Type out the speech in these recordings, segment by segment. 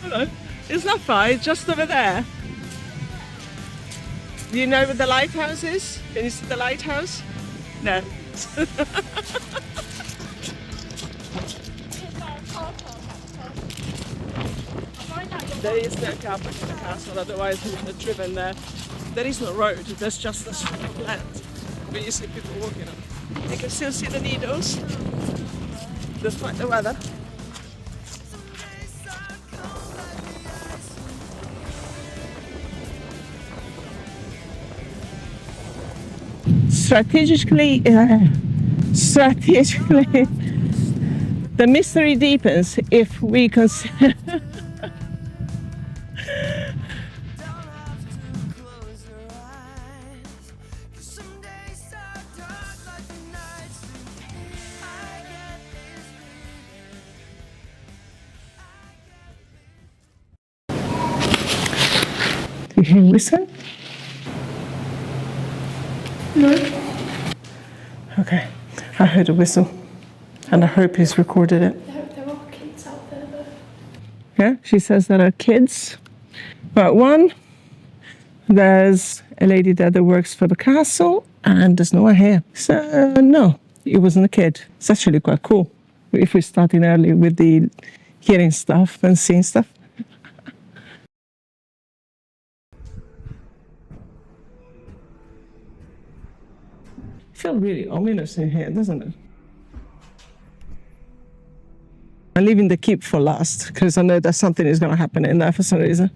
No, it's not far, it's just over there. Do you know where the lighthouse is? Can you see the lighthouse? No. There is no car park in the castle, otherwise we would have driven there. There is no road, there's just a strip of land. But you see people walking on. You can still see the needles, despite the weather. Strategically, the mystery deepens if we consider. You hear whistle? No. Okay, I heard a whistle, and I hope he's recorded it. There are kids out there though. Yeah, she says there are kids. But one, there's a lady there that works for the castle, and there's no one here. So no, it wasn't a kid. It's actually quite cool if we're starting early with the hearing stuff and seeing stuff. It feels really ominous in here, doesn't it? I'm leaving the keep for last because I know that something is going to happen in there for some reason.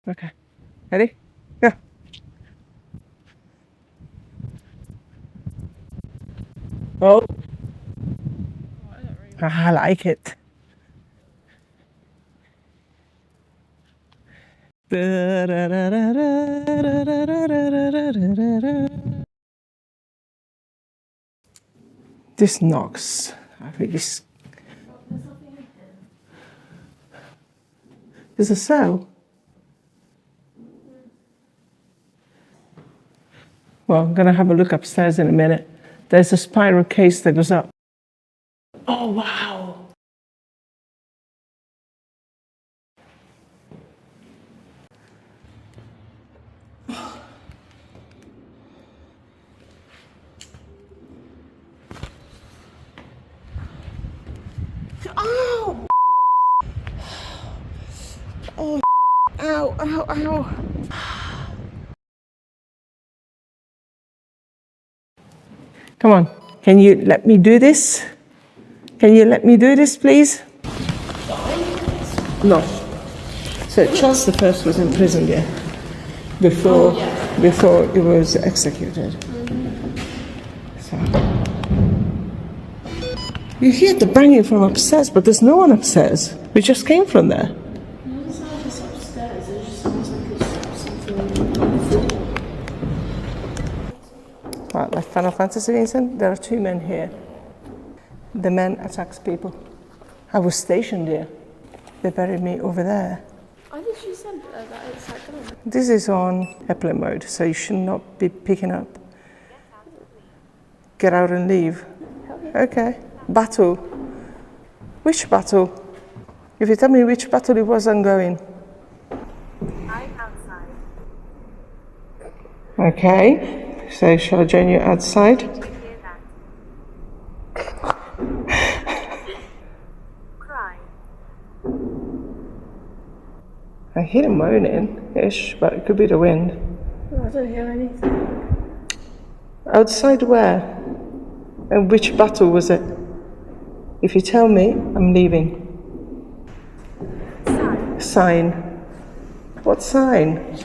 Okay, ready? Go. Oh, I like it. This knocks. I really. There's a cell. Well, I'm gonna have a look upstairs in a minute. There's a spiral case that goes up. Oh wow! Oh! Oh! Ow! Ow! Ow! Come on, can you let me do this? Can you let me do this, please? No. So Charles I was imprisoned here before he was executed. So you hear the banging from upstairs, but there's no one upstairs. We just came from there. No, it's not just upstairs. It just sounds like it's something on the floor. Right, like Final Fantasy, Vincent, there are two men here. The man attacks people. I was stationed here. They buried me over there. I think she said that it's like that. This is on airplane mode, so you should not be picking up. Get out and leave. Okay. Battle. Which battle? If you tell me which battle it was, I'm going. I'm outside. Okay. So shall I join you outside? Did you hear that? Cry. I hear moaning-ish, but it could be the wind. I don't hear anything. Outside where? And which battle was it? If you tell me, I'm leaving. Sign. Sign. What sign?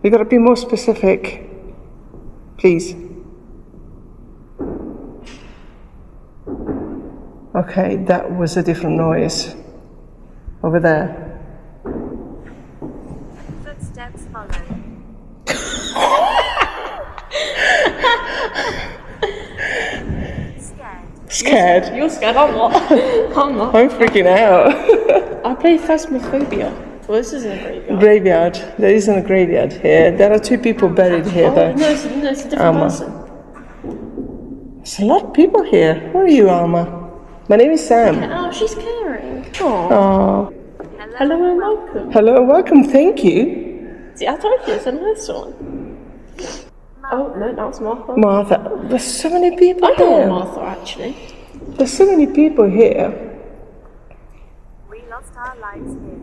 You gotta be more specific, please. Okay, that was a different noise. Over there. Footsteps follow. Scared? You're scared, I'm not. I'm not. I'm freaking out. I play Phasmophobia. Well, this isn't a graveyard. Graveyard. There isn't a graveyard here. There are 2 people buried here, Oh, though. no, it's a different Alma. person. There's a lot of people here. Who are you, Alma? My name is Sam. Oh, she's caring. Oh. Oh. Hello and welcome. Hello, welcome. Thank you. See, I told you it's a nice one. Oh, no, that was Martha. Martha. There's so many people I know here. Martha, actually. There's so many people here. We lost our lives here.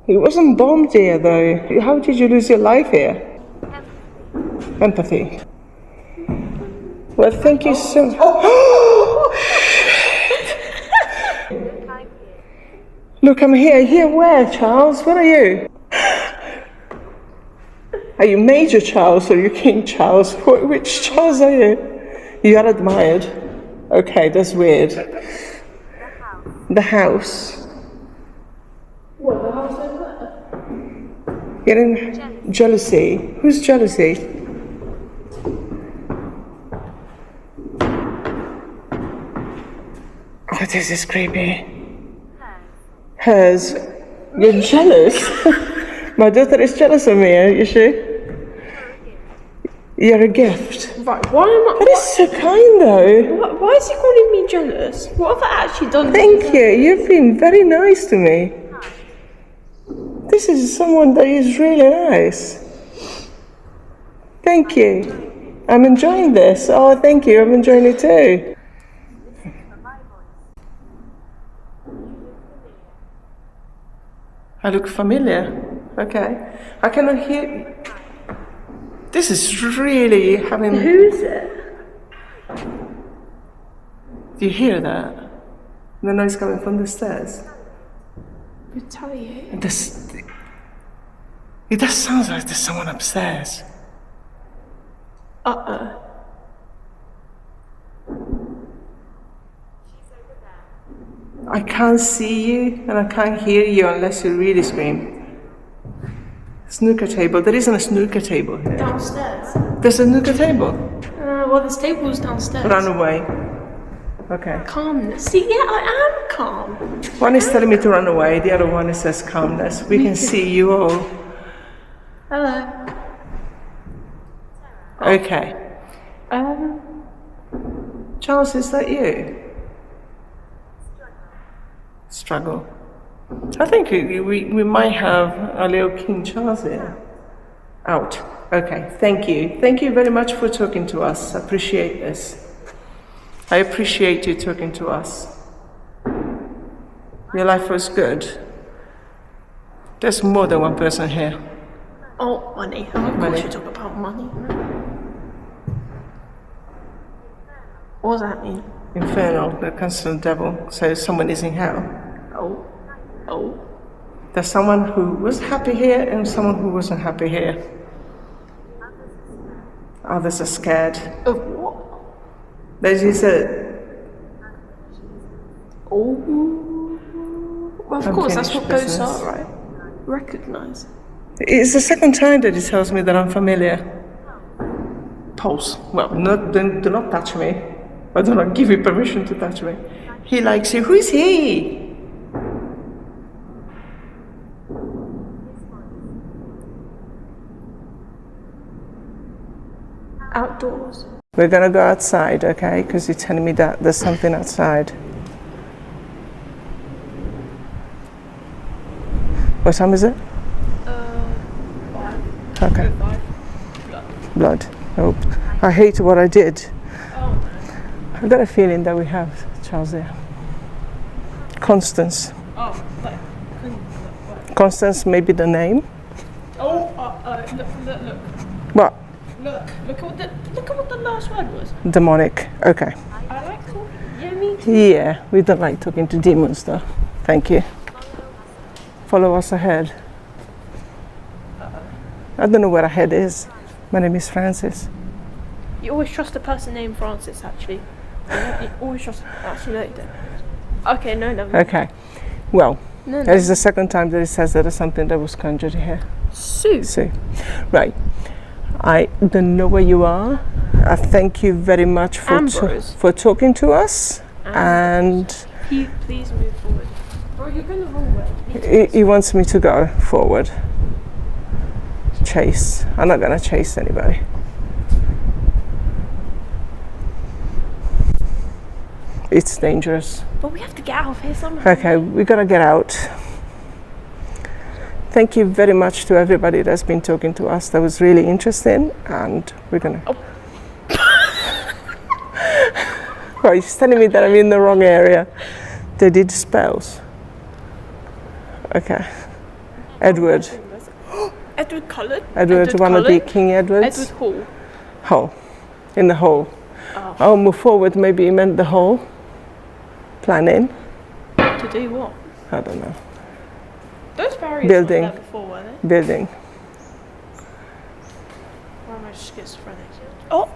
It wasn't bombed here, though. How did you lose your life here? Empathy. Well, thank you so much. I'm here. Look, I'm here. Here where, Charles? Where are you? Are you Major Charles or are you King Charles? Which Charles are you? You are admired. Okay, that's weird. The house. What, the house over there? Getting jealousy. Who's jealousy? Oh, this is creepy. Hers. You're jealous? My daughter is jealous of me, is she? You're a gift. Right, why am I... That is so kind, though. Why is he calling me jealous? What have I actually done? Thank you. You've been very nice to me. This is someone that is really nice. Thank you. I'm enjoying this. Oh, thank you. I'm enjoying it too. I look familiar. Okay. I cannot hear. This is really having. Who is it? Do you hear that? The noise coming from the stairs. Retaliate. It does sound like there's someone upstairs. Uh-oh. I can't see you and I can't hear you unless you really scream. Snooker table. There isn't a snooker table here. Downstairs. There's a snooker table. Well, there's tables downstairs. Run away. Okay. Calmness. See, yeah, I am calm. One is telling me to run away, the other one says calmness. We can see you all. Hello. Okay. Charles, is that you? Struggle. I think we might have a little King Charles here. Out. Okay, thank you. Thank you very much for talking to us. I appreciate this. I appreciate you talking to us. Your life was good. There's more than one person here. Oh, money. Oh, of course you talk about money. What does that mean? Infernal, the constant devil. So someone is in hell. Oh. Oh. There's someone who was happy here and someone who wasn't happy here. Others are scared. Of what? There's this Oh. Well, of course, that's what Unfinished ghosts business. are, right? Recognise. It's the second time that he tells me that I'm familiar. Pulse. Well, do not touch me. I do not give you permission to touch me. He likes you. Who is he? Outdoors. We're gonna go outside, okay? Because you're telling me that there's something outside. What time is it? 5. Okay. 5. Blood. Oh, I hate what I did. I've got a feeling that we have Charles there. Constance. Oh, Constance may be the name. look. What? Look at what the last word was. Demonic. Okay. I like talking. Yeah, me too. Yeah, we don't like talking to demons though. Thank you. Follow us ahead. I don't know where ahead is. My name is Francis. You always trust a person named Francis, actually. You always trust. Actually, no, you don't. Okay, no, never mind. Okay. Well, No. that is the second time that it says that there's something that was conjured here. Sue. So, right. I don't know where you are. I thank you very much for Ambrose. for talking to us. And Please move forward. Oh, you're going the wrong way. He wants me to go forward. Chase. I'm not gonna chase anybody. It's dangerous. But we have to get out of here somehow. Okay, we gotta get out. Thank you very much to everybody that's been talking to us. That was really interesting, and we're gonna. Oh. Well, he's telling me that I'm in the wrong area. They did spells. Okay. Edward. Edward Cullen? Edward, one of the King Edwards. Edward Hall. Hall. In the hall. Oh. Oh, move forward. Maybe he meant the hall. Planning. To do what? I don't know. Those barriers Building. weren't there before, were they? Building. Or am I schizophrenic? Oh!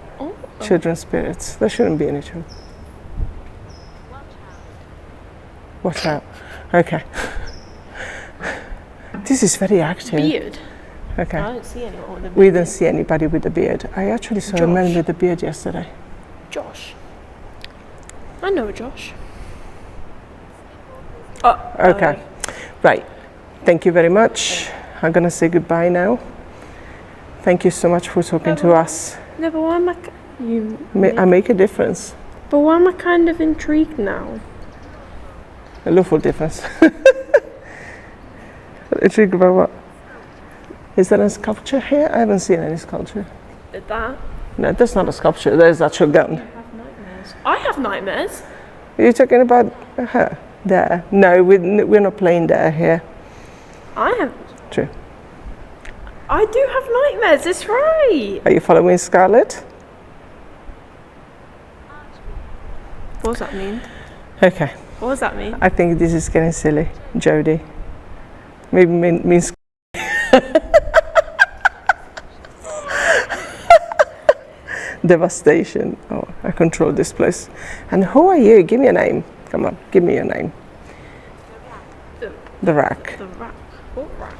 Children's spirits. There shouldn't be any children. Watch out. Okay. This is very active. Beard? Okay. I don't see anyone with a beard. We didn't see anybody with a beard. I actually saw a man Josh. with a beard yesterday. Josh. I know a Josh. Oh, Okay. Right. Thank you very much. I'm going to say goodbye now. Thank you so much for talking to us. No, but why am I... I make a difference. But why am I kind of intrigued now? A lawful difference. Intrigued about what? Is there a sculpture here? I haven't seen any sculpture. That? No, that's not a sculpture. There's actual gun. Have nightmares. I have nightmares. Are you talking about her? There? No, we're not playing there here. I have... True. I do have nightmares, that's right. Are you following Scarlett? What does that mean? Okay. What does that mean? I think this is getting silly. Jodie. Maybe means devastation. Oh, I control this place. And who are you? Give me a name. Come on, give me your name. The rack. The rack. What rack?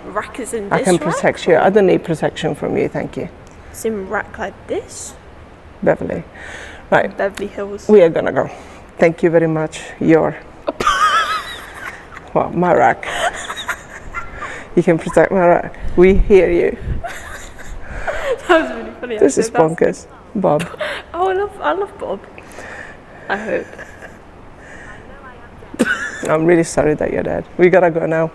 Rack is in this I can rack? protect you. I don't need protection from you, thank you. It's in rack like this? Beverly. Right, Beverly Hills. we are gonna go. Thank you very much. Your, well, my rack. You can protect my rack. We hear you. That was really funny. This is actually. bonkers. Bob. Oh, I love Bob. I hope. I'm really sorry that you're dead. We gotta go now.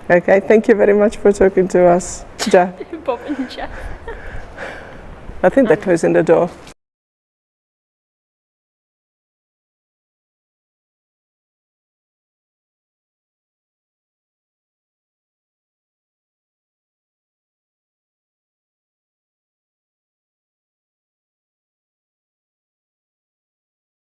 Okay, thank you very much for talking to us. Jeff. Bob and Jeff. I think they're closing the door.